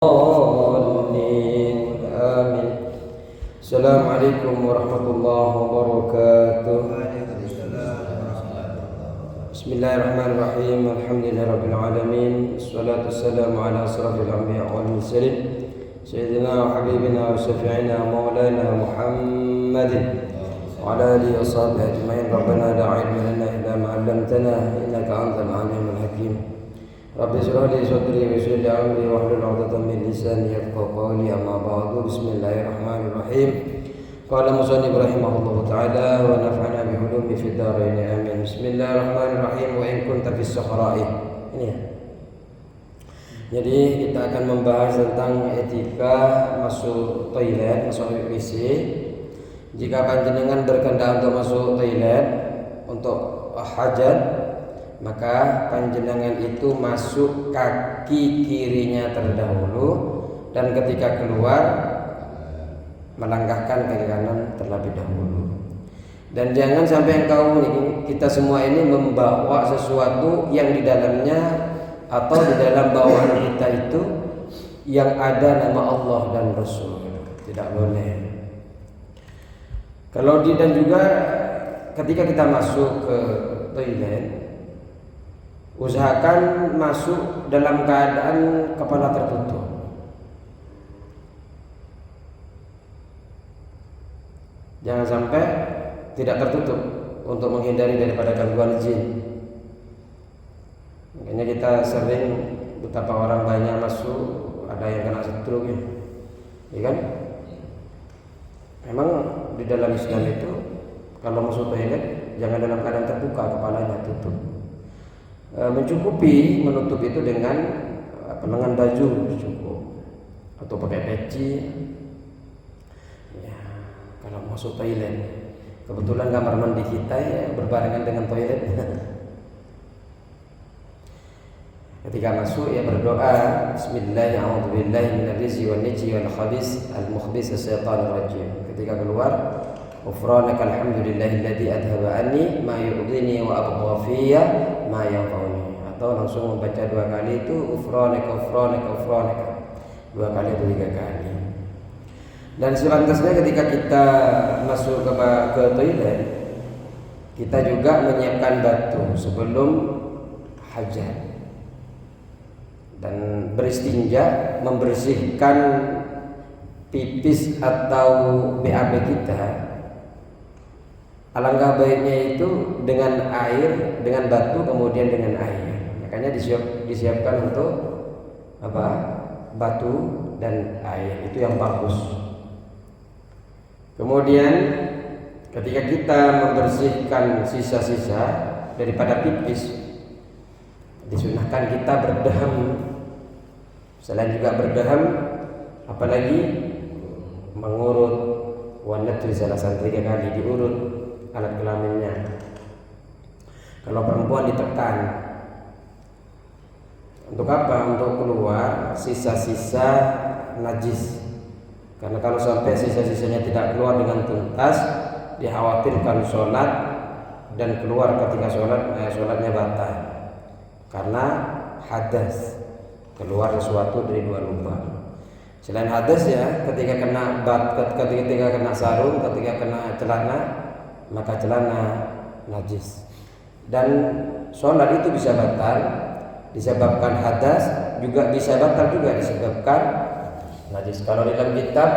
Amin. Assalamualaikum warahmatullahi wabarakatuh. Bismillahirrahmanirrahim. Alhamdulillahirabbil alamin. Wassalatu wassalamu ala asrafil anbiya wal mursalin sayyidina wa habibina wa syafi'ina maulana Muhammadin wa ala alihi wa sahbihi ajma'in. Rabbana la ilma lana illa ma 'allamtana innaka antal alimul hakim. Rabbi shrah li sadri wa yassir li amri wahlul 'uqdatam min lisani yafqahu qawli. Amma ba'du. Bismillahirrahmanirrahim. Qala musannif rahimahullahu ta'ala wa nafa'ana bi ulumi fid dharain amin. Bismillahirrahmanirrahim. Wa in kunta fis sakhra'i. Ini ya. Jadi kita akan membahas tentang etika masuk toilet, masuk WC. Jika panjenengan berkehendak untuk masuk toilet untuk hajat, maka panjenengan itu masuk kaki kirinya terdahulu, dan ketika keluar melangkahkan kaki kanan terlebih dahulu. Dan jangan sampai kita semua ini membawa sesuatu yang di dalamnya atau di dalam bawaan kita itu yang ada nama Allah dan Rasul. Tidak boleh. Dan juga ketika kita masuk ke toilet, usahakan masuk dalam keadaan kepala tertutup. Jangan sampai tidak tertutup untuk menghindari daripada gangguan jin. Makanya kita sering betapa orang banyak masuk, ada yang kena stroke ya kan? Memang di dalam Islam itu kalau masuk toilet jangan dalam keadaan terbuka, kepalanya tutup. Mencukupi menutup itu dengan lengan baju cukup, atau pakai peci ya, kalau masuk toilet. Kebetulan kamar mandi kita ya berbarengan dengan toilet. Ketika masuk ya berdoa, Bismillahirrahmanirrahim. Ketika keluar, ghufranaka alhamdulillahilladzi adhaba anni ma yu'dini wa abqa fiyya ma yanfa'uni. Atau langsung membaca dua kali itu ghufranaka. Dua kali atau tiga kali. Dan selanjutnya ketika kita masuk ke toilet, kita juga menyiapkan batu sebelum hajat. Dan beristinja, membersihkan pipis atau BAB kita, alangkah baiknya itu dengan air, dengan batu, kemudian dengan air. Makanya disiapkan untuk batu dan air, itu yang bagus. Kemudian ketika kita membersihkan sisa-sisa daripada pipis, disunahkan kita berdaham. Selain juga berdaham, apalagi mengurut wanat tulisan 3 kali, diurut alat kelaminnya. Kalau perempuan ditekan. Untuk apa? Untuk keluar sisa-sisa najis. Karena kalau sampai sisa-sisanya tidak keluar dengan tuntas, dikhawatirkan sholat dan keluar ketika sholatnya batal. Karena hadas, keluar sesuatu dari dua lubang. Selain hadas ya, ketika kena sarung, ketika kena celana, maka celana najis. Dan sholat itu bisa batal disebabkan hadas, juga bisa batal juga disebabkan najis. Kalau di dalam kitab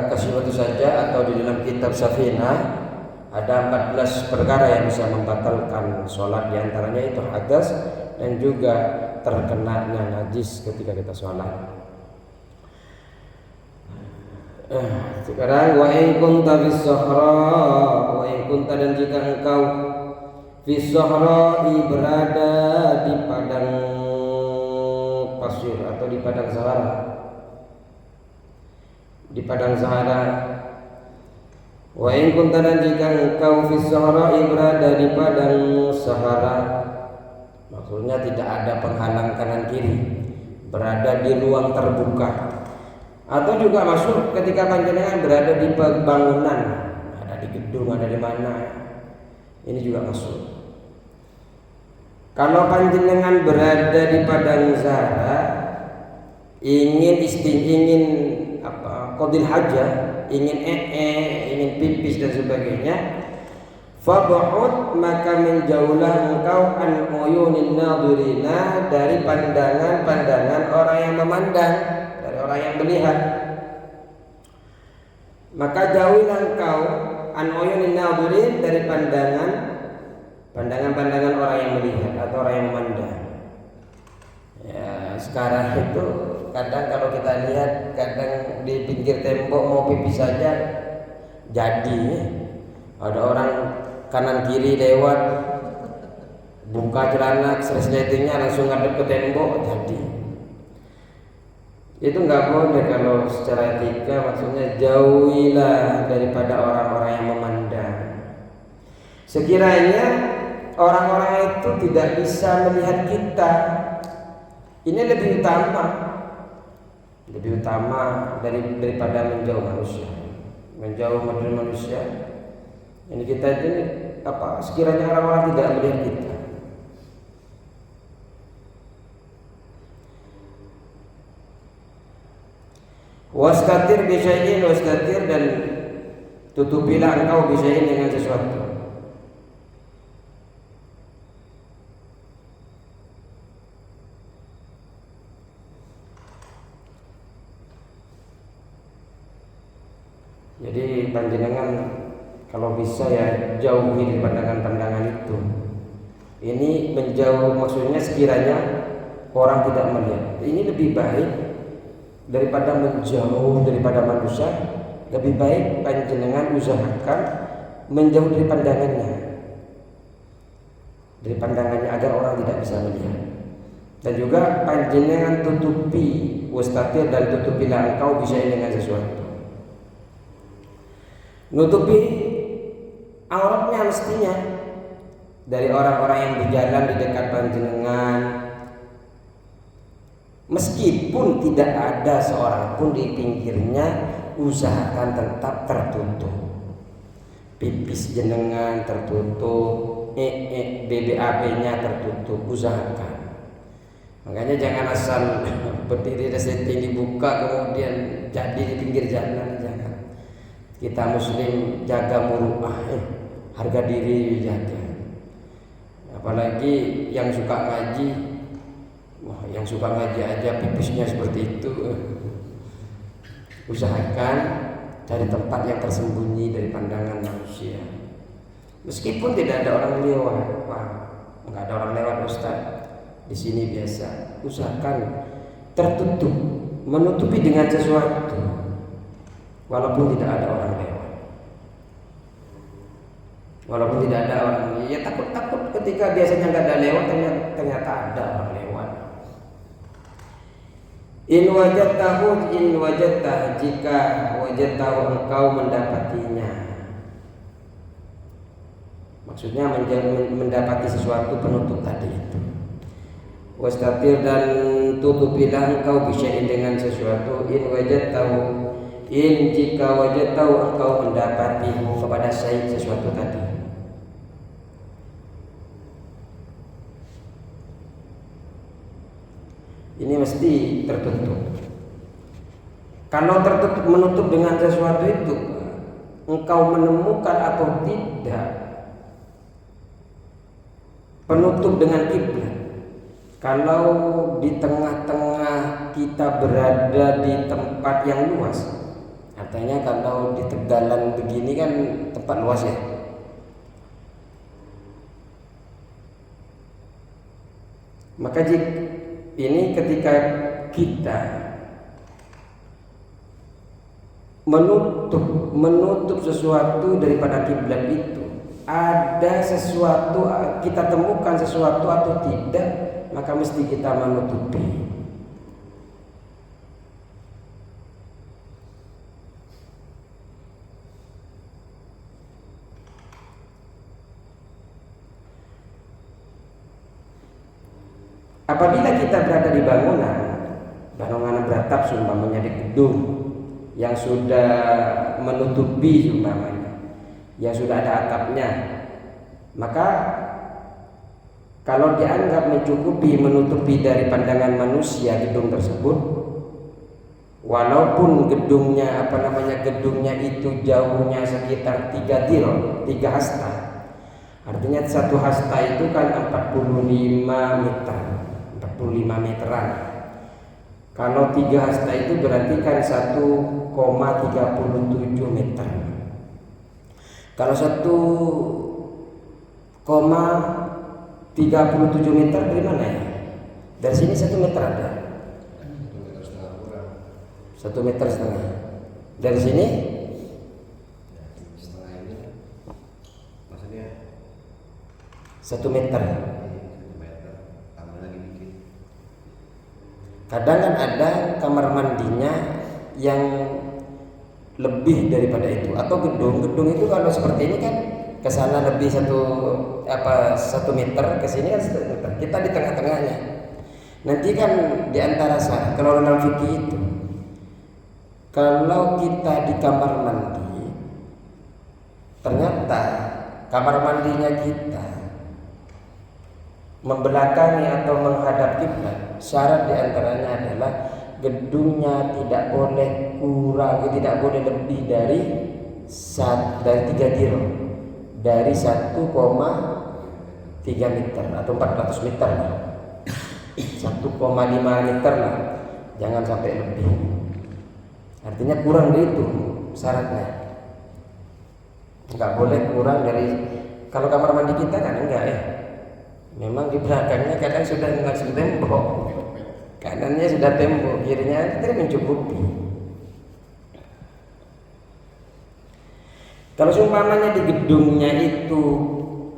Kasyifatu saja atau di dalam kitab Safinah ada 14 perkara yang bisa membatalkan sholat. Di antaranya itu hadas dan juga terkenanya najis ketika kita sholat. Sekarang wa in kunta fis sahra, wa in kunta, dan jika engkau fis sahra'i, berada di padang pasir atau di padang sahara. Di padang sahara. Wa in kunta, dan jika engkau fis sahra'i, berada di padang sahara, maksudnya tidak ada penghalang kanan kiri, berada di ruang terbuka. Atau juga masuk ketika panjenengan berada di bangunan, ada di gedung, ada di mana, ini juga masuk. Kalau panjenengan berada di padang sahara, ingin qadil hajah, ingin ingin pipis dan sebagainya, fab'ud maka menjauhlah engkau an uyunin nadhirina dari pandangan-pandangan orang yang memandang, dari orang yang melihat. Maka jauhilah engkau an uyunin nadhirin dari pandangan-pandangan orang yang melihat atau orang yang memandang. Ya, sekarang itu kadang kalau kita lihat, kadang di pinggir tembok mau pipis saja jadi. Ada orang kanan kiri lewat, buka celana resletingnya langsung ngadep ke tembok jadi. Itu nggak boleh kalau secara etika, maksudnya jauhilah daripada orang-orang yang memandang. Sekiranya orang-orang itu tidak bisa melihat kita, ini lebih utama daripada menjauh manusia, menjauh dari manusia. Ini kita ini sekiranya orang-orang tidak melihat kita. Wastatir bisyai'in, wastatir dan tutupilah engkau bisyai'in dengan sesuatu. Jadi panjenengan kalau bisa ya jauhi dari pandangan-pandangan itu. Ini menjauh, maksudnya sekiranya orang tidak melihat. Ini lebih baik daripada menjauh daripada manusia. Lebih baik panjenengan usahakan menjauh dari pandangannya, agar orang tidak bisa melihat. Dan juga panjenengan tutupi wastatir dan tutupilah engkau bisa dengan sesuatu. Nutupi auratnya mestinya dari orang-orang yang berjalan di dekat panjenengan, meskipun tidak ada seorang pun di pinggirnya, usahakan tetap tertutup. Pipis jenengan tertutup, BBAB-nya tertutup, usahakan. Makanya jangan asal berdiri resleting dibuka kemudian jadi di pinggir jalan, jangan. Kita muslim jaga muruah, harga diri jaga. Apalagi yang suka ngaji, yang suka ngaji aja pipisnya seperti itu. Usahakan cari tempat yang tersembunyi dari pandangan manusia. Meskipun tidak ada orang lewat, nggak ada orang lewat Ustaz, di sini biasa. Usahakan tertutup, menutupi dengan sesuatu. Walaupun tidak ada orang lewat, walaupun tidak ada orang, ya takut ketika biasanya nggak ada lewat, ternyata ada orang lewat. In wajadtah, jika wajadtahu engkau mendapatinya, maksudnya mendapati sesuatu penutup tadi itu. Wastatir dan tutupilah engkau bisyai'in dengan sesuatu. In jika wajadtahu engkau mendapatimu kepada sesuatu tadi. Ini mesti tertutup. Kalau tertutup, menutup dengan sesuatu itu, engkau menemukan atau tidak penutup dengan kiblat. Kalau di tengah-tengah kita berada di tempat yang luas, artinya kalau di Tegalan begini kan tempat luas ya. Maka ini ketika kita menutup sesuatu daripada kiblat itu, ada sesuatu kita temukan sesuatu atau tidak, maka mesti kita menutupi. Apabila kita berada di bangunan beratap seumpamanya di gedung yang sudah menutupi seumpamanya, yang sudah ada atapnya, maka kalau dianggap mencukupi menutupi dari pandangan manusia gedung tersebut, walaupun gedungnya gedungnya itu jauhnya sekitar 3 dirham, 3 hasta. Artinya 1 hasta itu kan 45 meter, 45 meteran. Kalau 3 hasta itu berarti kan 1,37 meter. Kalau 1,37 meter dari mana ya? Dari sini 1 meter ada. 1,5 meter. Dari sini? Setengah ini, maksudnya 1 meter. 1 meter, tambah lagi dikit. Kadang kan ada kamar mandinya yang lebih daripada itu, atau gedung itu kalau seperti ini kan ke sana lebih 1 meter, ke sini kan 1 meter. Kita di tengah-tengahnya. Nanti kan di antara sana, kalau dalam fikih itu, kalau kita di kamar mandi, ternyata kamar mandinya kita membelakangi atau menghadap kiblat, syarat diantaranya adalah gedungnya tidak boleh kurang, tidak boleh lebih dari 3 dirham, dari 1,3 meter atau 400 meter lah, 1,5 meter lah, jangan sampai lebih. Artinya kurang dari itu syaratnya, nggak boleh kurang dari. Kalau kamar mandi kita kan enggak ya, memang di belakangnya kadang sudah tembok, kanannya sudah tembok, kirinya tidak mencukupi. Kalau seumpamanya di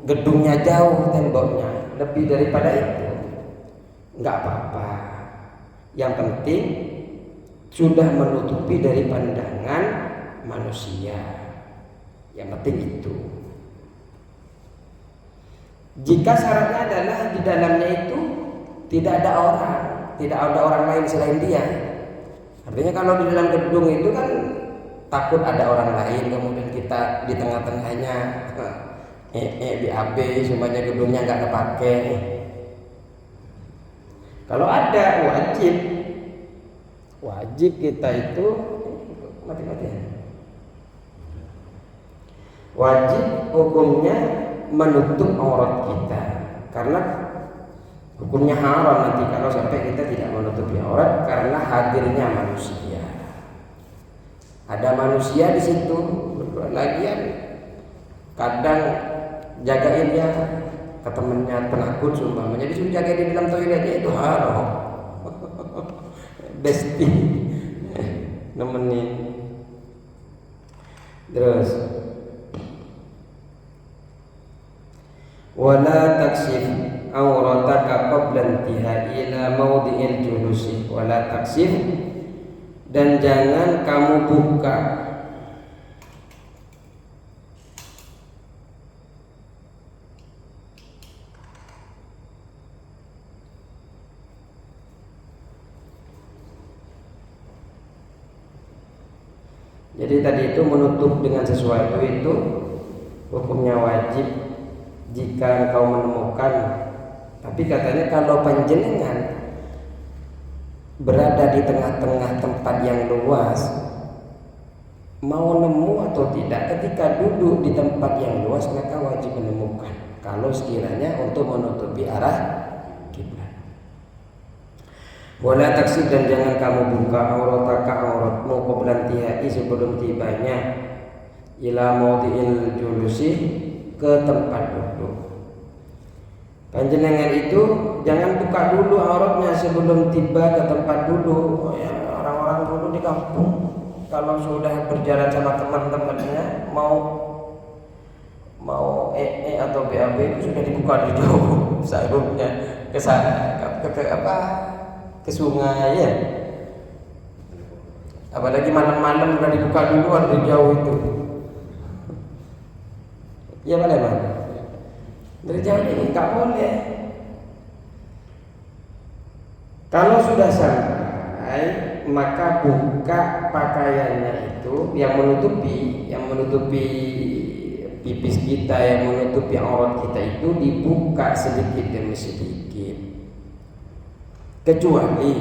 gedungnya jauh temboknya lebih daripada itu, nggak apa-apa. Yang penting sudah menutupi dari pandangan manusia. Yang penting itu. Jika syaratnya adalah di dalamnya itu tidak ada orang lain selain dia. Artinya kalau di dalam gedung itu kan takut ada orang lain, kemudian kita di tengah-tengahnya BAB, semuanya gedungnya nggak kepake. Kalau ada wajib kita itu mati-matian. Wajib hukumnya menutup aurat kita, karena hukumnya haram nanti kalau sampai kita tidak menutupi aurat karena hadirnya manusia. Ada manusia di situ, lagian kadang jagain dia ke temennya penakut sumpamanya, disuruh jaga di dalam toiletnya, itu haram. Besti nemenin. Terus wala taksif aurataka qabla intihai ila mawdi'il julusi, wala taksif, dan jangan kamu buka Jadi tadi itu menutup dengan sesuatu itu hukumnya wajib jika engkau menemukan. Tapi katanya kalau panjenengan berada di tengah-tengah tempat yang luas, mau nemu atau tidak, ketika duduk di tempat yang luas maka wajib menemukan, kalau sekiranya untuk menutupi arah kiblat. Wala taksib, dan jangan kamu buka aurataka auratmu qabla intihai, sebelum tibanya, ila mawdi'il julusi, ke tempat duduk. Panjenengan itu jangan buka dulu auratnya sebelum tiba ke tempat duduk. Ya, orang-orang dulu di kampung kalau sudah berjalan sama teman-temannya mau atau BAB itu sudah dibuka dari jauh sarungnya ke sana, ke sungai ya. Apalagi malam-malam udah dibuka duluan dari jauh itu. Ya boleh Bang. Dari jauh ini nggak boleh. Kalau sudah sampai maka buka pakaiannya itu yang menutupi pipis kita, yang menutupi aurat kita itu dibuka sedikit demi sedikit. Kecuali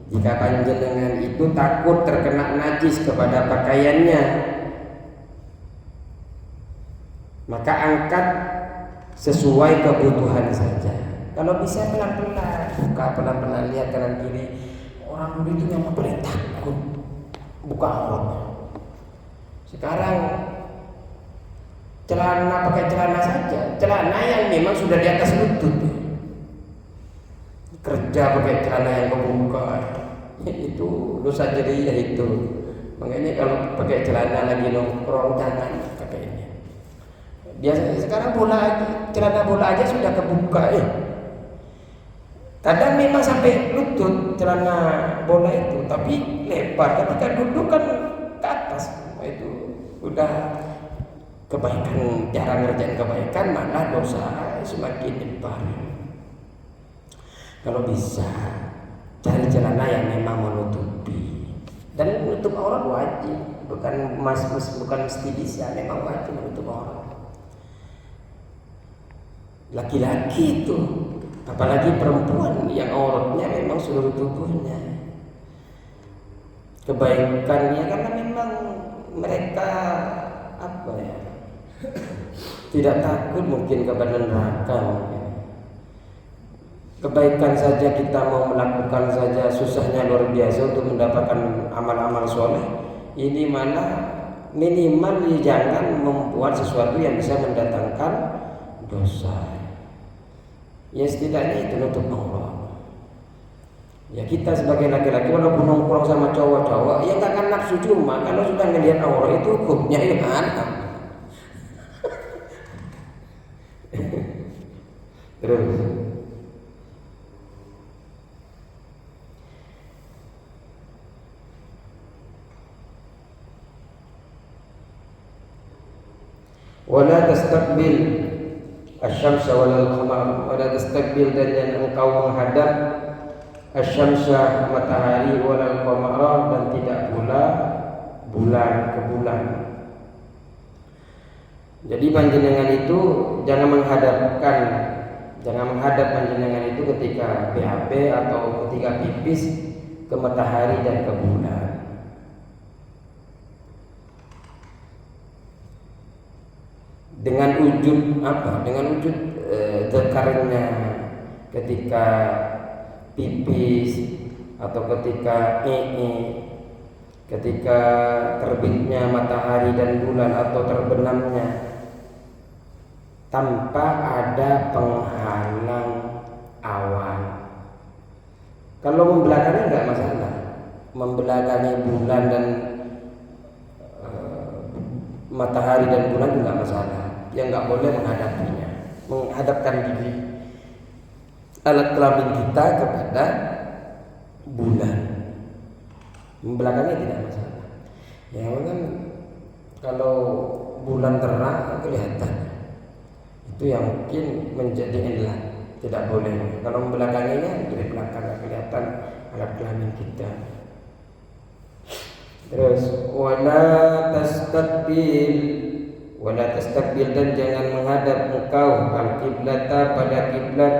Jika panjenengan itu takut terkena najis kepada pakaiannya, maka angkat sesuai kebutuhan saja. Kalau bisa pelan-pelan, buka pelan-pelan, lihat kanan kiri. Orang dulu itu memang paling takut buka auratnya. Sekarang celana pakai celana saja, celana yang memang sudah di atas lutut. Kerja pakai celana yang kebuka, itu dosa jariah itu. Makanya kalau pakai celana lagi nongkrong jangan pakai ini. Biasanya sekarang celana bola aja sudah kebuka. Kadang memang sampai lutut celana bola itu, tapi lebar. Ketika duduk kan ke atas, itu udah kebaikan, cara ngerjain kebaikan malah dosa semakin lebar. Kalau bisa cari celana yang memang menutupi, dan menutup aurat wajib, bukan mesti bisa, memang wajib menutup aurat. Laki-laki itu, apalagi perempuan yang auratnya memang seluruh tubuhnya, kebaikannya karena memang mereka tidak takut mungkin kepada neraka. Kebaikan saja kita mau melakukan saja susahnya luar biasa untuk mendapatkan amal-amal soleh. Ini malah minimal jangan membuat sesuatu yang bisa mendatangkan dosa. Ya setidaknya itu nutup aurat. Ya kita sebagai laki-laki walaupun nongkrong sama cowok-cowok ya nggak akan nafsu, cuma kalau sudah ngelihat aurat itu hukumnya gimana? Terus wala tastaqbil asy-syamsa wal qamar, wala tastaqbil, dan jangan engkau menghadap asy-syamsa matahari wal qamara, dan tidak pula bulan ke bulan. Jadi panjenengan itu jangan menghadap panjenengan itu ketika BAB atau ketika pipis ke matahari dan ke bulan. Dengan wujud apa? Dengan wujud zakarnya ketika pipis atau ketika ketika terbitnya matahari dan bulan atau terbenamnya, tanpa ada penghalang awan. Kalau membelakangi enggak masalah, membelakangi bulan dan matahari dan bulan juga masalah. Yang enggak boleh menghadapinya, menghadapkan diri alat kelamin kita kepada bulan. Membelakangi tidak masalah. Ya kan kalau bulan terang kelihatan, itu yang mungkin menjadi ilah, tidak boleh. Kalau membelakanginya dari belakang kelihatan alat kelamin kita. Terus wala tastaqbil, dan jangan menghadap engkau al-qiblata pada kiblat,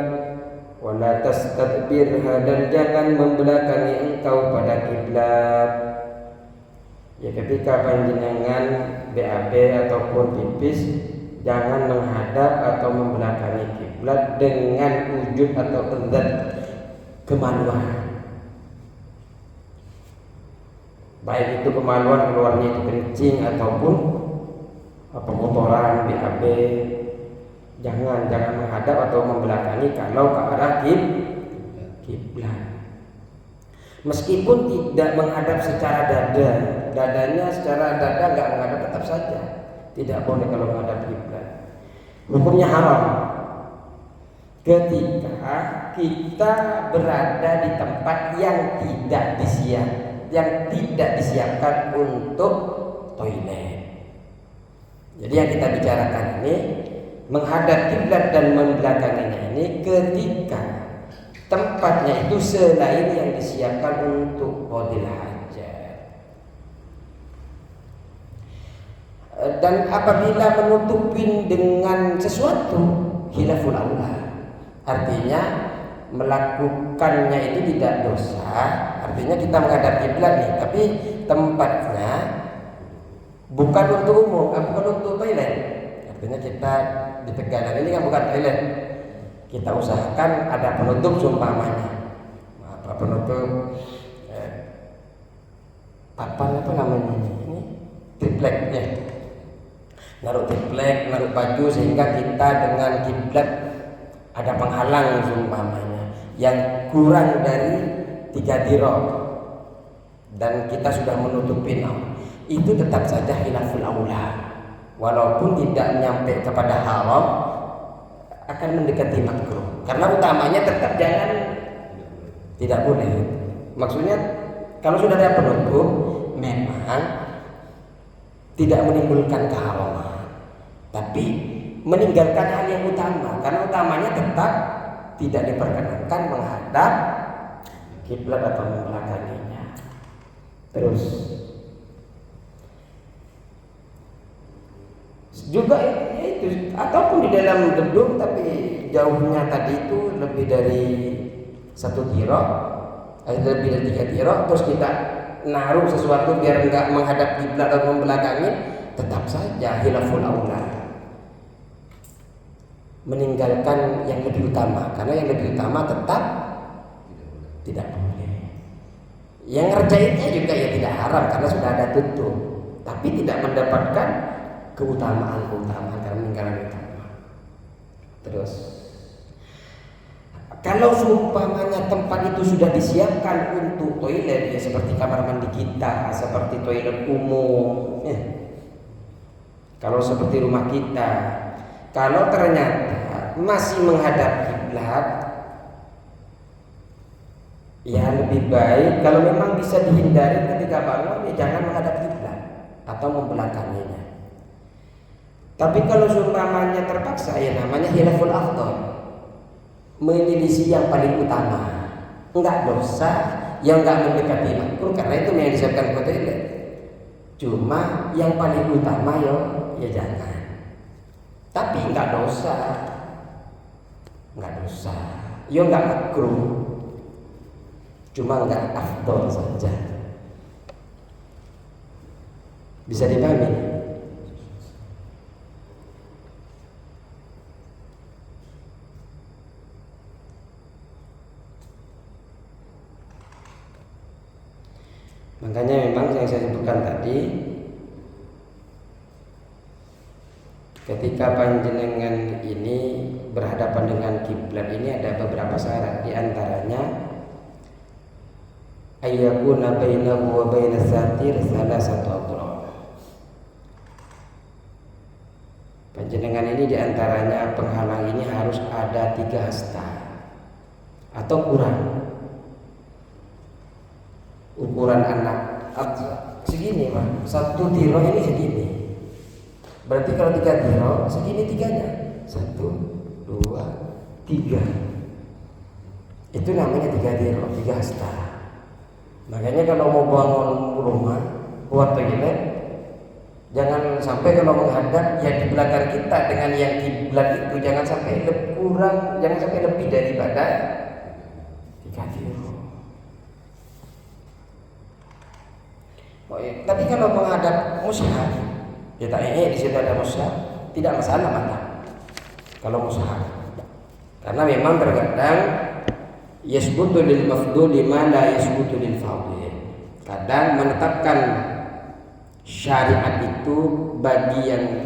wala tastadbirha, dan jangan membelakangi engkau pada kiblat. Ya ketika panjenengan BAB ataupun pipis, jangan menghadap atau membelakangi kiblat dengan wujud atau zat kemaluan. Baik itu kemaluan keluarnya itu kencing ataupun kotoran BAB, jangan menghadap atau membelakangi kalau ke arah kiblat. Meskipun tidak menghadap secara dadanya secara dada enggak menghadap, tetap saja tidak boleh kalau menghadap kiblat. Hukumnya haram ketika kita berada di tempat yang tidak disiapkan untuk toilet. Jadi yang kita bicarakan ini menghadap kiblat dan membelakanginya ini ketika tempatnya itu selain yang disiapkan untuk qadil hajat. Dan apabila menutupin dengan sesuatu khilaful aula, artinya melakukannya itu tidak dosa artinya kita menghadap kiblat nih, tapi tempatnya bukan untuk umum, bukan untuk toilet. Artinya kita di Tegalan ini kan bukan toilet. Kita usahakan ada penutup seumpamanya. Apa penutup? Papan apa namanya ini? Triplek ya. Naruh triplek, naruh baju sehingga kita dengan kiblat ada penghalang seumpamanya yang kurang dari 3 dirham dan kita sudah menutupi itu tetap saja khilaful aula, walaupun tidak nyampe kepada haram akan mendekati makruh, karena utamanya tetap jangan, tidak boleh. Maksudnya kalau sudah ada penutup memang tidak menimbulkan keharaman, tapi meninggalkan hal yang utama, karena utamanya tetap tidak diperkenankan menghadap kiblat atau membelakanginya. Terus juga itu, ataupun di dalam gedung tapi jauhnya tadi itu lebih dari 1 dirham, lebih dari 3 dirham, terus kita naruh sesuatu biar enggak menghadap kiblat atau membelakangi, tetap saja khilaful aula, meninggalkan yang lebih utama, karena yang lebih utama tetap tidak boleh. Yang ngerjainnya juga ya tidak haram karena sudah ada tutup, tapi tidak mendapatkan keutamaan karena meninggalkan utama. Terus kalau seumpamanya tempat itu sudah disiapkan untuk toilet, ya seperti kamar mandi kita, seperti toilet umum, ya. Kalau seperti rumah kita, kalau ternyata masih menghadap kiblat, ya lebih baik kalau memang bisa dihindari ketika bangun, ya jangan menghadap kiblat atau membelakanginya. Tapi kalau seumpamanya terpaksa, ya namanya khilaful afdal, menyelisih yang paling utama, enggak dosa, yang enggak mendekati makruh, karena itu yang disiapkan ke toilet. Cuma yang paling utama ya jangan. Tapi enggak dosa, ya enggak makruh, cuma enggak afdal saja. Bisa dipahami? Makanya memang yang saya sebutkan tadi, ketika panjenengan ini berhadapan dengan kiblat ini ada beberapa syarat, di antaranya ayyakuna bainahu wa bainas satir salasatu adrar. Panjenengan ini di antaranya penghalang ini harus ada 3 hasta atau kurang. Ukuran anak segini Pak, 1 dirham ini segini. Berarti kalau 3 dirham segini 3-nya, 1, 2, 3. Itu namanya 3 dirham, 3 hasta. Makanya kalau mau bangun rumah, buat toilet, jangan sampai kalau menghadap yang di belakang kita dengan yang kiblat itu jangan sampai kurang, jangan sampai lebih daripada 3 dirham. Oh, iya. Tapi kalau menghadap mushaf, kita ini di situ ada mushaf, tidak masalah mata. Kalau mushaf, karena memang terkadang yasbutu lil mafduli ma la yasbutu lil fadil. Kadang menetapkan syariat itu bagi yang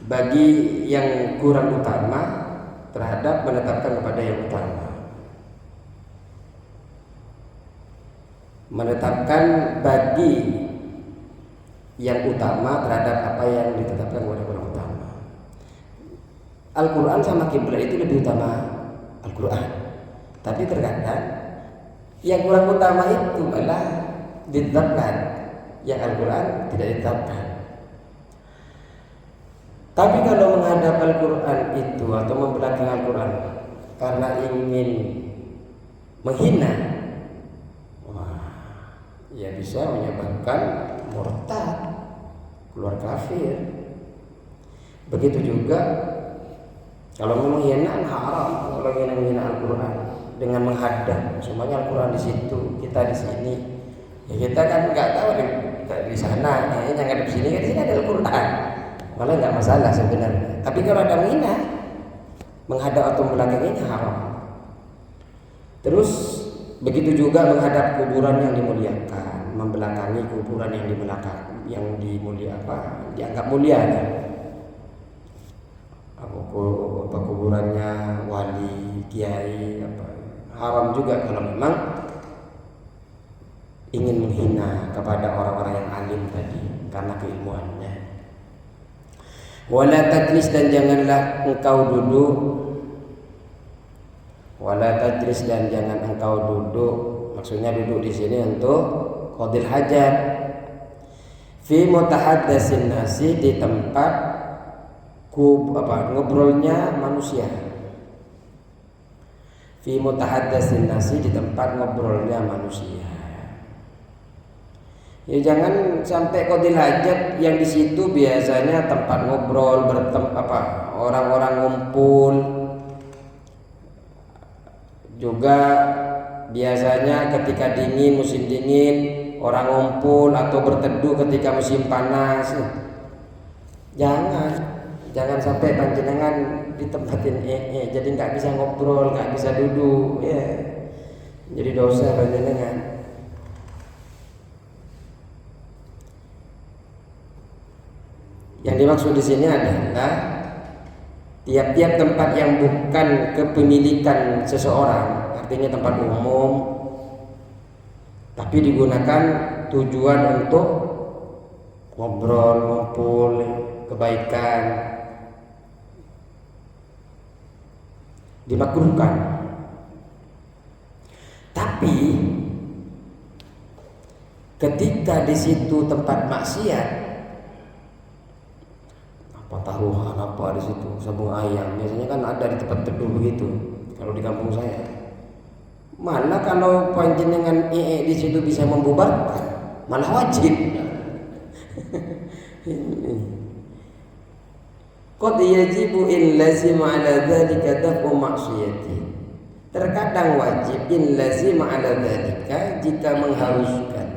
bagi yang kurang utama terhadap menetapkan kepada yang utama. Menetapkan bagi yang utama terhadap apa yang ditetapkan kepada orang utama. Al-Quran sama kiblat itu lebih utama Al-Quran. Tapi terkadang yang kurang utama itu malah ditetapkan, yang Al-Quran tidak ditetapkan. Tapi kalau menghadap Al-Quran itu atau membelakangi Al-Quran karena ingin menghina, ya bisa menyebabkan murtad, keluar kafir. Begitu juga kalau memang hinaan haram, kalau menghina Al-Quran dengan menghadap, semuanya Al-Quran di situ, kita di sini. Ya kita kan nggak tahu di sana, yang ngadep sini kan di sini ada Al-Quran, malah nggak masalah sebenarnya. Tapi kalau ada menghadap atau membelakanginya haram. Terus begitu juga menghadap kuburan yang dimuliakan, membelakangi kuburan yang dianggap mulia. Apa kuburannya wali, kiai, haram juga kalau memang ingin menghina kepada orang-orang yang alim tadi karena keilmuannya. Wala tajlis, dan janganlah engkau duduk. Wala tajlis, dan jangan engkau duduk. Maksudnya duduk di sini untuk qadil hajat. Fi mutahaddatsin nasi, di tempat ngobrolnya manusia. Fi mutahaddatsin nasi, di tempat ngobrolnya manusia. Ya jangan sampai qadil hajat yang di situ biasanya tempat ngobrol, orang-orang ngumpul. Juga biasanya ketika dingin, musim dingin, orang ngumpul atau berteduh ketika musim panas. Jangan sampai panjenengan ditempatin jadi nggak bisa ngobrol, nggak bisa duduk, ya. Jadi dosa panjenengan. Yang dimaksud di sini adalah tiap-tiap tempat yang bukan kepemilikan seseorang, artinya tempat umum, tapi digunakan tujuan untuk ngobrol, ngumpul, kebaikan, dimakruhkan. Tapi ketika di situ tempat maksiat, taruhan apa di situ, sabung ayam biasanya kan ada di tempat teduh begitu kalau di kampung saya. Malah kalau panjenengan di situ bisa membubarkan, malah wajib. Qad yajibu in lazima ala dzalika daf'u maksiyati. Terkadang wajib in lazima ala dzalika, jika mengharuskan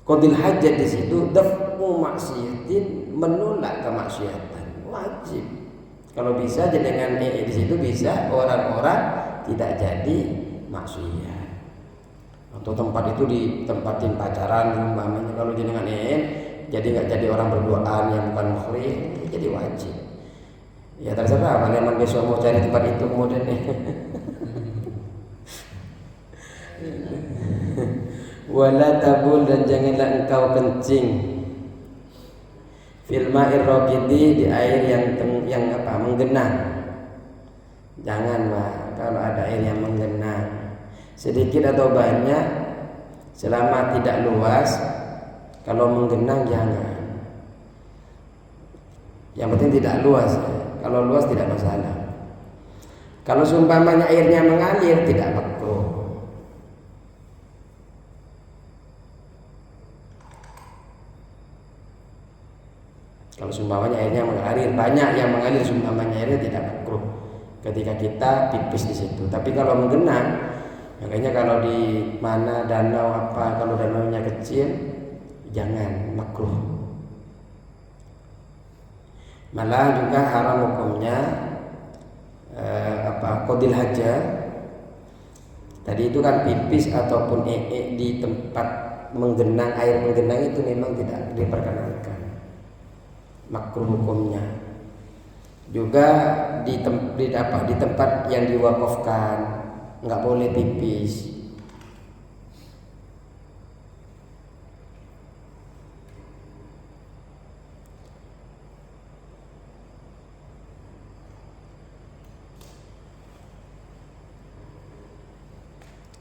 qadil hajat di situ, daf'u maksiatin, menolak kemaksiatan, wajib. Kalau bisa jenengan di situ bisa orang-orang tidak jadi maksiat. Atau tempat itu ditempatin pacaran umpamanya, kalau jenengan jadi nggak jadi orang berduaan yang bukan muhrim, jadi wajib. Ya terserah, kalian besok mau cari tempat itu kemudian wala tabul, dan janganlah engkau kencing fil ma'ir raqidi, di air yang menggenang. Jangan kalau ada air yang menggenang, sedikit atau banyak, selama tidak luas. Kalau menggenang jangan. Yang penting tidak luas. Kalau luas tidak masalah. Kalau seumpamanya airnya mengalir, tidak makruh. Kalau seumpamanya airnya mengalir, banyak yang mengalir, seumpamanya airnya tidak makruh ketika kita pipis di situ. Tapi kalau menggenang, makanya kalau di mana danau kalau danaunya kecil, jangan, makruh. Malah juga haram hukumnya qadil hajat. Tadi itu kan pipis ataupun di tempat menggenang, air menggenang itu memang tidak diperkenankan, makruh hukumnya. Juga di tempat yang diwakafkan nggak boleh pipis.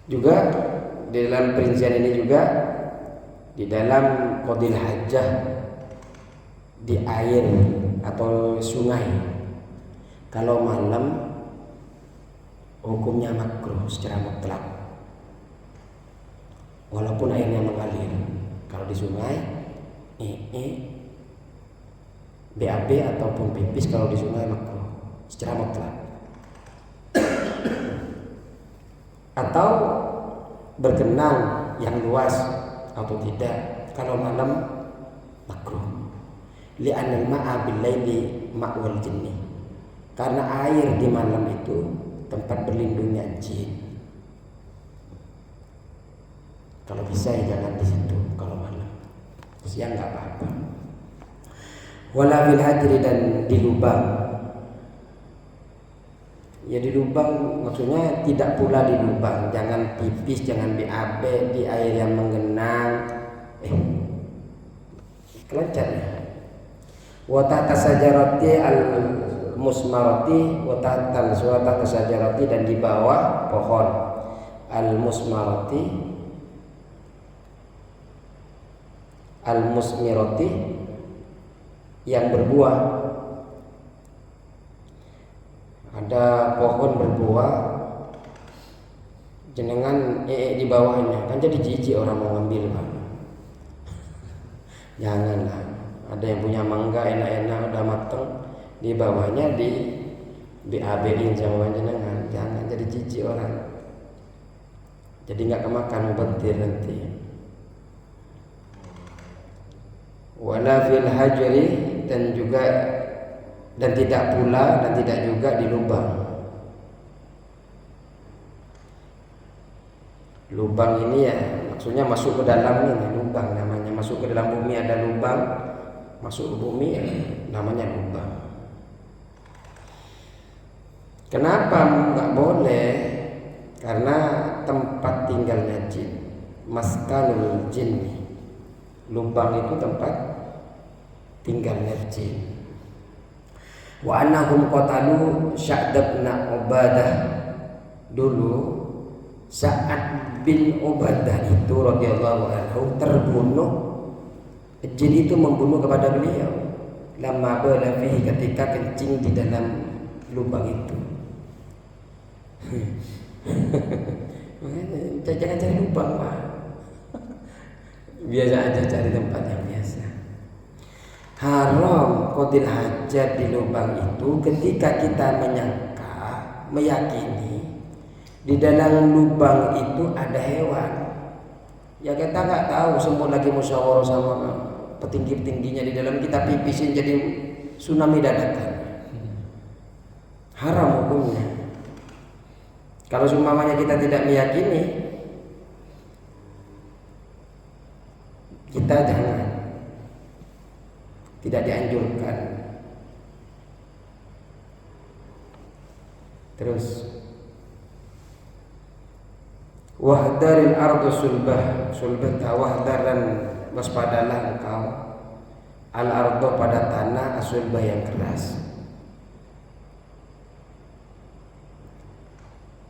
Juga di dalam perincian ini juga di dalam qadil hajah di air atau sungai, kalau malam hukumnya makruh secara mutlak walaupun airnya mengalir. Kalau di sungai BAB ataupun pipis kalau di sungai makruh secara mutlak. atau bergenang yang luas atau tidak. Kalau malam makruh. Li'anal ma'a bil laili ma'wal jinni. Karena air di malam itu tempat berlindungnya jin. Kalau bisa ya jangan di situ kalau malam. Siang nggak apa-apa. Wala fil hajri, dan di lubang. Ya di lubang maksudnya tidak pula di lubang. Jangan pipis, jangan BAB di air yang menggenang. Kelancar ya. Wa tahta sajarati al musmarati, wa tahta sajarati, dan di bawah pohon al musmarati, al musmirati, yang berbuah. Ada pohon berbuah, jenengan di bawahnya, kan jadi jijik orang mau ngambil, Pak. Janganlah. Ada yang punya mangga enak-enak udah mateng, di bawahnya di BAB-in sama jenengan. Jangan, jadi jijik orang. Jadi nggak kemakan bentir nanti. Wala fil hajri, dan tidak pula dan tidak juga di lubang. Lubang ini ya maksudnya masuk ke dalam ini lubang namanya. Masuk ke dalam bumi ada lubang, masuk ke bumi ya, namanya lubang. Kenapa nggak boleh? Karena tempat tinggalnya jin, maskanul jin. Lubang itu tempat tinggalnya jin. Wa annahum qatalu Sya'd bin Ubadah. Dulu Sa'ad bin Ubadah itu radhiyallahu anhu terbunuh. Jin itu membunuh kepada beliau. Lamma bala fihi, ketika kencing di dalam lubang itu. Jangan cari lubang, Pak. Biasa aja cari tempat yang biasa. Haram qadil hajat di lubang itu ketika kita meyakini di dalam lubang itu ada hewan. Ya kita nggak tahu, semua lagi musyawarah sama petinggi-tingginya di dalam, kita pipisin jadi tsunami dadakan. Haram hukumnya. Kalau seumpamanya kita tidak meyakini, kita jangan. Tidak dianjurkan. Terus wahdaril ardu sulbah, wahdar, dan waspadalah engkau al ardu pada tanah, asulbah yang keras.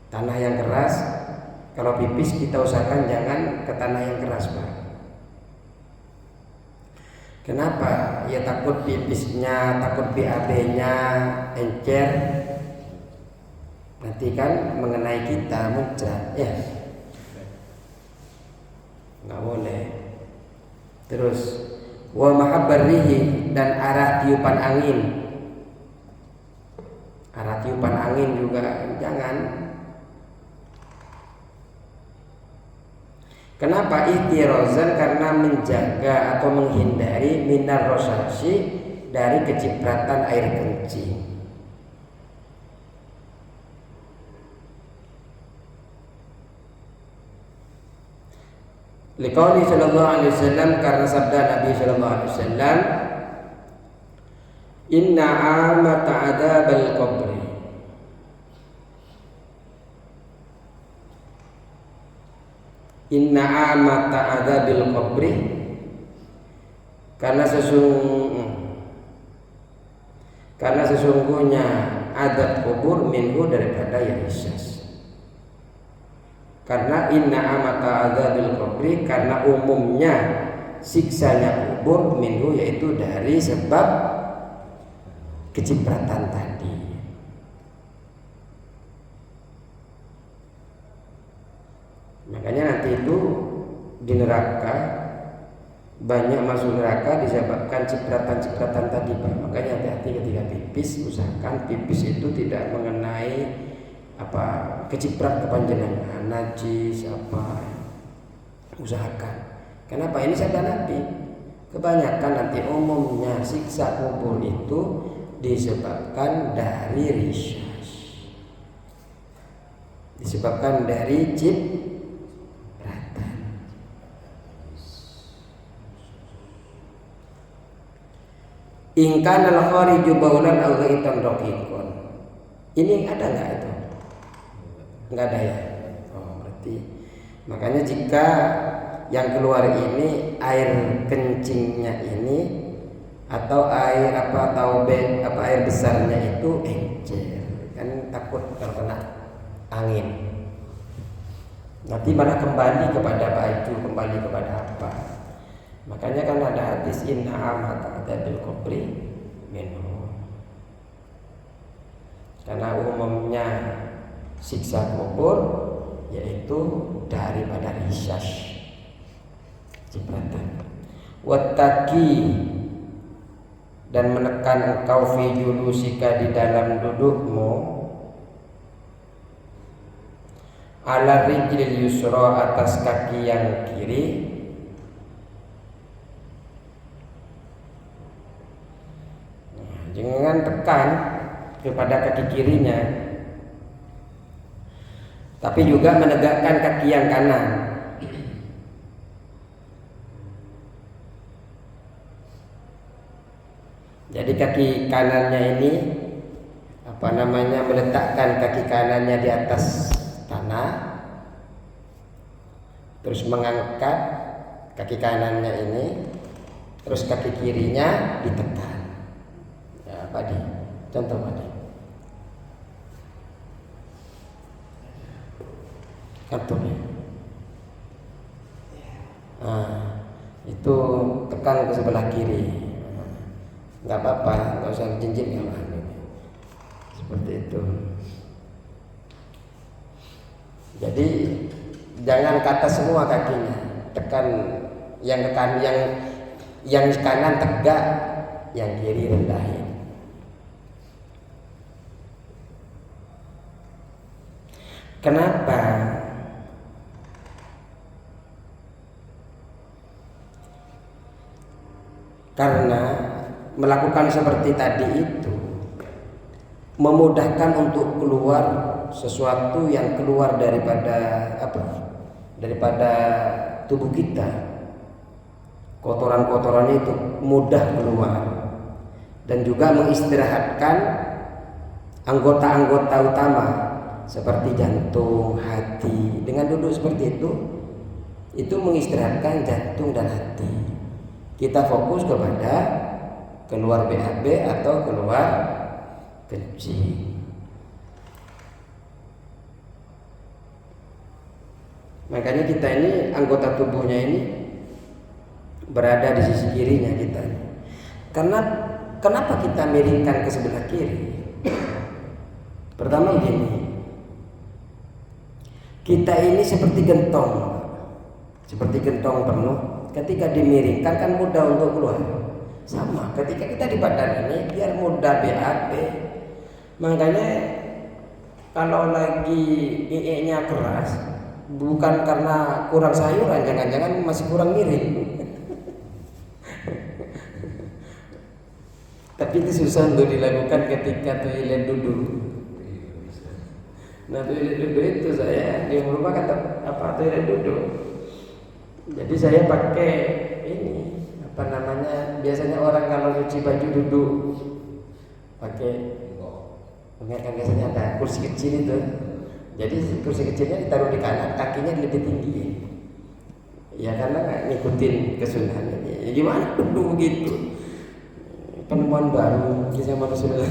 Tanah yang keras, kalau pipis kita usahakan jangan ke tanah yang keras, Pak. Kenapa? Ya takut pipisnya, takut BAB-nya encer, nanti kan mengenai kita muncrat, ya nggak boleh. Terus wa mahabbar rihi, dan arah tiupan angin. Arah tiupan angin juga jangan. Kenapa? Ihtirazan, karena menjaga atau menghindari minar rosasi, dari kecipratan air kencing. Liqauli sallallahu alaihi wasallam, karena sabda Nabi sallallahu alaihi wasallam, inna amata adabal qabri, inna amata adabil qabri, karena sesungguhnya adab kubur minhu, daripada yang hisas. Karena inna amata adabil qabri, karena umumnya siksanya kubur minhu, yaitu dari sebab kecipratan tadi. Makanya nanti itu di neraka banyak masuk neraka disebabkan cipratan-cipratan tadi, Pak. Makanya hati-hati ketika pipis, usahakan pipis itu tidak mengenai keciprat kepanjenengan najis usahakan. Kenapa? Ini sabda Nabi. Kebanyakan nanti umumnya siksa kubur itu disebabkan dari risyas, disebabkan dari cipratan. Ingkana al-khariju baulan aw ghaitan raqiqan. Ini ada enggak itu? Enggak ada ya. Oh, berarti makanya jika yang keluar ini air kencingnya ini atau air air besarnya itu encer, kan takut terkena angin. Nanti malah kembali kepada baju, kembali kepada apa? Makanya kan ada hadis inna amata bil kubri minhu. Karena umumnya siksa kubur yaitu daripada risyas, cipratan. Wattaki, dan menekan engkau fi julusika di dalam dudukmu, ala rijlil yusra, atas kaki yang kiri, jangan tekan kepada kaki kirinya, tapi juga menegakkan kaki yang kanan. Jadi kaki kanannya ini meletakkan kaki kanannya di atas tanah, terus mengangkat kaki kanannya ini, terus kaki kirinya ditekan. Ya, Padi, contoh Padi. Kartunya. Itu tekan ke sebelah kiri. Nggak apa-apa, nggak usah jinjit ya, seperti itu. Jadi jangan ke atas semua kakinya, tekan yang kanan tegak, yang kiri rendahin. Kenapa? Karena melakukan seperti tadi itu memudahkan untuk keluar sesuatu yang keluar daripada tubuh kita. Kotoran-kotorannya itu mudah keluar, dan juga mengistirahatkan anggota-anggota utama seperti jantung, hati. Dengan duduk seperti itu mengistirahatkan jantung dan hati. Kita fokus kepada keluar BAB atau keluar kencing. Makanya kita ini anggota tubuhnya ini berada di sisi kirinya kita. Karena kenapa kita miringkan ke sebelah kiri? Pertama begini, kita ini seperti gentong penuh. Ketika dimiringkan kan mudah untuk keluar. Sama ketika kita di badan ini biar mudah BAB. Makanya kalau lagi IE-nya keras, bukan karena kurang sayuran, jangan-jangan masih kurang miring. Tapi itu susah untuk dilakukan ketika toilet duduk. Nah, toilet duduk itu saya di rumah kata toilet duduk. Jadi saya pakai ini biasanya orang kalau cuci baju duduk pakai kan biasanya ada kursi kecil itu. Jadi kursi kecilnya ditaruh di kanan, kakinya lebih tinggi. Ya karena nggak ngikutin kesunahan ini. Ya, gimana duduk begitu? Penemuan baru di zaman Rasulullah.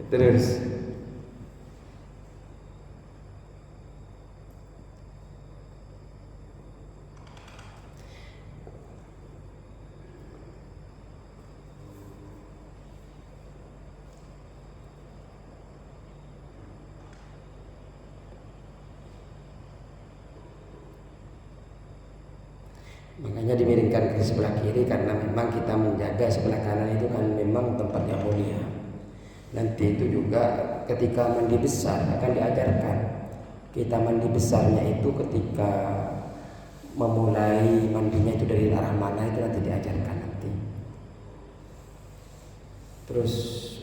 Terus makanya dimiringkan ke sebelah kiri karena memang kita menjaga sebelah kanan itu kan memang tempat yang mulia. Nanti itu juga ketika mandi besar akan diajarkan. Kita mandi besarnya itu ketika memulai mandinya itu dari arah mana itu nanti diajarkan nanti. Terus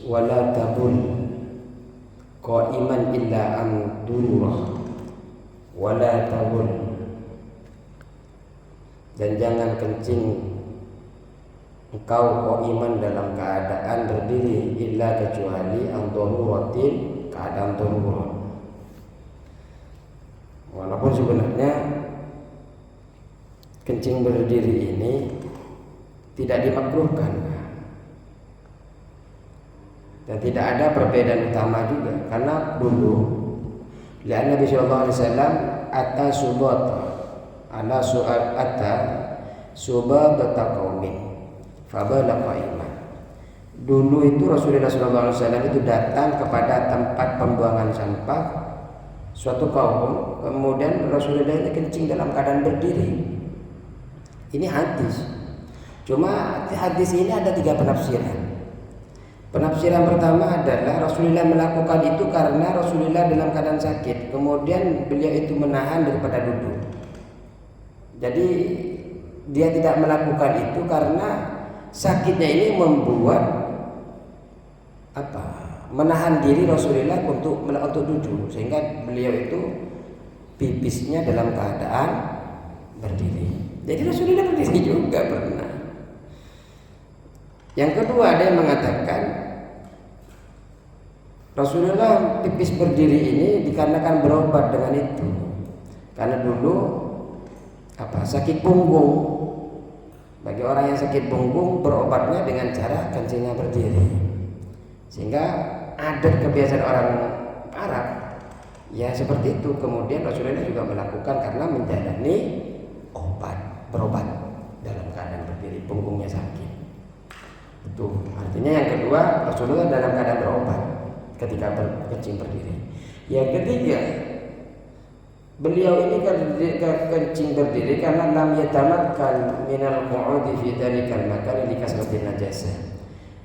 wala tabul qa'iman illa an dururah wala tabul, dan jangan kencing engkau qa'iman dalam keadaan berdiri illa kecuali an daruratin, keadaan darurat. Walaupun sebenarnya kencing berdiri ini tidak dimakruhkan dan tidak ada perbedaan utama juga, karena dulu lihat Nabi sallallahu alaihi wasallam ata subata ala su'at ata subata qaumin fabala qa'iman. Dulu itu Rasulullah sallallahu alaihi wasallam itu datang kepada tempat pembuangan sampah suatu kaum, kemudian Rasulullah ini kencing dalam keadaan berdiri. Ini hadis. Cuma hadis ini ada 3 penafsiran. Penafsiran pertama adalah Rasulullah melakukan itu karena Rasulullah dalam keadaan sakit, kemudian beliau itu menahan daripada duduk. Jadi dia tidak melakukan itu karena sakitnya ini membuat menahan diri Rasulullah untuk duduk, sehingga beliau itu pipisnya dalam keadaan berdiri. Jadi Rasulullah berdiri juga pernah. Yang kedua ada yang mengatakan Rasulullah pipis berdiri ini dikarenakan berobat dengan itu. Karena dulu sakit punggung. Bagi orang yang sakit punggung berobatnya dengan cara kencingnya berdiri. Sehingga adat kebiasaan orang Arab ya seperti itu. Kemudian Rasulullah juga melakukan karena menjalani berobat dalam keadaan berdiri, punggungnya sakit. Itu artinya yang kedua, Rasulullah dalam keadaan berobat ketika kencing berdiri. Yang ketiga, beliau ini kencing berdiri karena lam yatamakkan minal qu'udi fi dzalikal makan li kasratin najasah.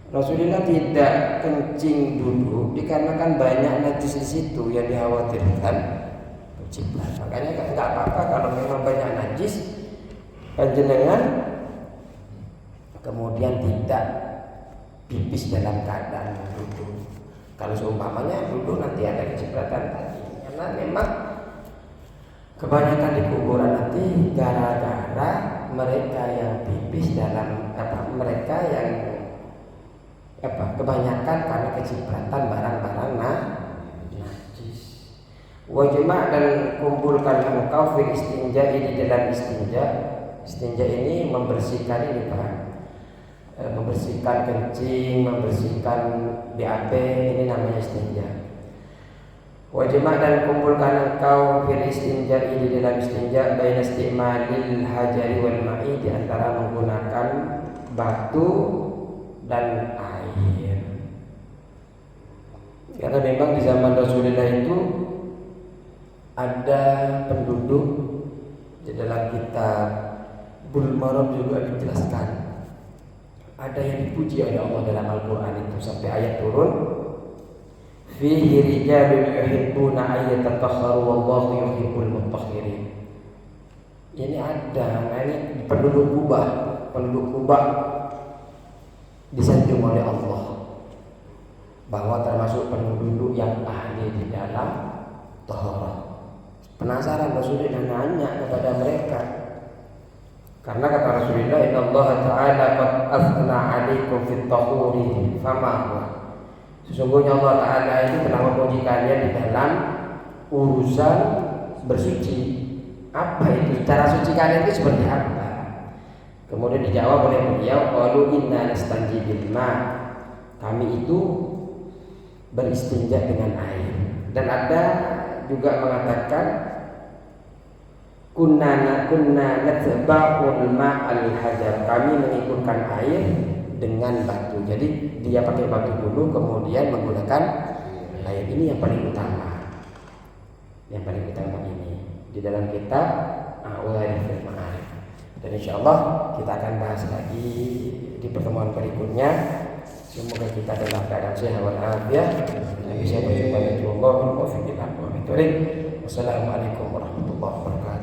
Rasulullah tidak kencing duduk dikarenakan banyak najis di situ yang dikhawatirkan kecimplang. Makanya enggak apa-apa kalau memang banyak najis, panjenengan kemudian tidak pipis dalam keadaan duduk. Kalau seumpamanya duduk nanti ada kecipratan tadi, karena memang kebanyakan di kuburan nanti gara-gara mereka yang pipis dalam mereka yang kebanyakan karena kecipratan barang-barang najis. Wajma dan kumpulkan engkau fil istinja di dalam istinja. Istinja ini membersihkan ini Pak, membersihkan kencing, membersihkan BAB, ini namanya istinja. Wajma dan kumpulkan engkau fil istinja di dalam istinja baina istimalil hajari wal ma'i, di antara menggunakan batu dan air. Karena memang di zaman Rasulullah itu ada penduduk, di dalam kitab Bulughul Maram juga dijelaskan, ada yang dipuji oleh Allah dalam Al-Quran itu sampai ayat turun, fihi rijalun yuhibbuna ayyatatahharu wallahu yuhibbul mutahhirin. Ini ada, ini penduduk Kubah disanjung oleh Allah bahwa termasuk penduduk yang ahli di dalam taharah. Penasaran Rasulullah nanya kepada mereka, karena kata Rasulullah, inna Allah Ta'ala qad athna alaikum fit tahuri fama huwa. Sesungguhnya Allah Ta'ala itu telah memuji kalian di dalam urusan bersuci. Apa itu? Cara suci kalian itu seperti apa? Kemudian dijawab oleh beliau, qalu inna nastanji bil ma. Kami itu beristinja dengan air. Dan ada juga mengatakan kunna natba'ul ma'al hajar. Kami mengikutkan air dengan batu. Jadi dia pakai batu dulu kemudian menggunakan air. Ini yang paling utama. Yang paling utama ini di dalam kitab Awarifil Ma'arif. Dan insyaallah kita akan bahas lagi di pertemuan berikutnya. Semoga kita dalam keadaan sehat walafiat dan bisa berjumpa dengan Allah. Wassalamualaikum warahmatullahi wabarakatuh.